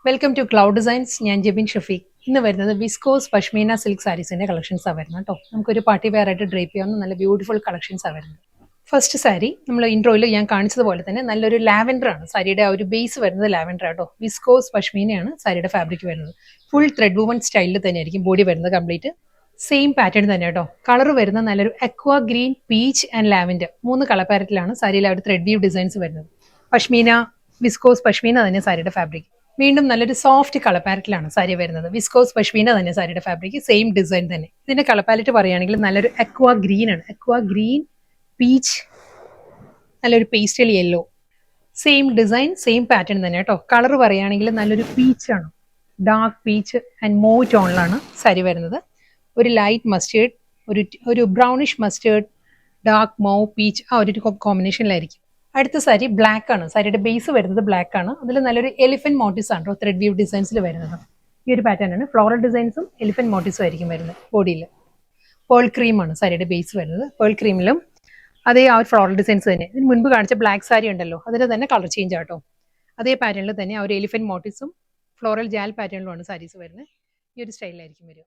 Welcome to cloud designs. ഞാൻ ജെബിൻ ഷഫീഖ്. ഇന്ന് വരുന്നത് വിസ്കോസ് പഷ്മീന സിൽക്ക് സാരീസിന്റെ കളക്ഷൻസ് ആണ് വരുന്നത് കേട്ടോ. നമുക്കൊരു പാർട്ടി വെയർ ആയിട്ട് ഡ്രേപ്പ് ചെയ്യാവുന്ന നല്ല ബ്യൂട്ടിഫുൾ കളക്ഷൻസ് ആണ് വരുന്നത്. ഫസ്റ്റ് സാരി നമ്മൾ ഇൻട്രോയിൽ ഞാൻ കാണിച്ചതുപോലെ തന്നെ നല്ലൊരു ലാവൻഡർ ആണ് സാരിയുടെ. ആ ഒരു ബേസ് വരുന്നത് ലാവൻഡർ ആട്ടോ. വിസ്കോസ് പഷ്മീനയാണ് സാരിയുടെ ഫാബ്രിക് വരുന്നത്. ഫുൾ ത്രെഡ് വുമൺ സ്റ്റൈലിൽ തന്നെയായിരിക്കും ബോഡി വരുന്നത്. കംപ്ലീറ്റ് സെയിം പാറ്റേൺ തന്നെ കേട്ടോ. കളർ വരുന്ന നല്ലൊരു aqua green, peach and lavender, 3 colour പാരറ്റിലാണ് സാരിയിൽ ആ ഒരു ത്രെഡ് വ്യൂ ഡിസൈൻസ് വരുന്നത്. പഷ്മീന, വിസ്കോസ് പഷ്മീന തന്നെ സാരിയുടെ ഫാബ്രിക്. വീണ്ടും നല്ലൊരു സോഫ്റ്റ് കളർ പാലറ്റിലാണ് സാരി വരുന്നത്. വിസ്കോസ് പഷ്മീന തന്നെ സാരിയുടെ ഫാബ്രിക്, സെയിം ഡിസൈൻ തന്നെ. ഇതിന്റെ കളർ പാലറ്റ് പറയുകയാണെങ്കിൽ നല്ലൊരു അക്വാ ഗ്രീൻ ആണ്. അക്വാ ഗ്രീൻ, പീച്ച്, നല്ലൊരു pastel yellow, same design, same pattern തന്നെ കേട്ടോ. കളർ പറയുകയാണെങ്കിൽ നല്ലൊരു പീച്ച് ആണ്. ഡാർക്ക് പീച്ച് ആൻഡ് മോ ടോണിലാണ് സാരി വരുന്നത്. ഒരു ലൈറ്റ് മസ്റ്റേർഡ്, ഒരു ബ്രൗണിഷ് മസ്റ്റേർഡ്, ഡാർക്ക് മോ, പീച്ച്, ആ ഒരു കോമ്പിനേഷനിലായിരിക്കും. അടുത്ത സാരി ബ്ലാക്ക് ആണ്. സാരിയുടെ ബേസ് വരുന്നത് ബ്ലാക്ക് ആണ്. അതിൽ നല്ലൊരു എലിഫന്റ് മോട്ടീവ്സ് ആണ് ത്രെഡ് വ്യൂ ഡിസൈൻസിൽ വരുന്നത്. ഈ ഒരു പാറ്റേൺ ആണ്. ഫ്ലോറൽ ഡിസൈൻസും എലിഫന്റ് മോട്ടീവ്സും ആയിരിക്കും വരുന്നത് ബോഡിയിൽ. പേൾ ക്രീം ആണ് സാരിയുടെ ബേസ് വരുന്നത്. പേൾ ക്രീമിലും അതേ ആ ഒരു ഫ്ലോറൽ ഡിസൈൻസ് തന്നെ. ഇതിന് മുൻപ് കാണിച്ച ബ്ലാക്ക് സാരി ഉണ്ടല്ലോ, അതിന് തന്നെ കളർ ചേഞ്ച് ആട്ടോ. അതേ പാറ്റേണിൽ തന്നെ ആ ഒരു എലിഫന്റ് മോട്ടീവ്സും ഫ്ലോറൽ ജാൽ പാറ്റേണിലുമാണ് സാരീസ് വരുന്നത്. ഈ ഒരു സ്റ്റൈലിലായിരിക്കും വരിക.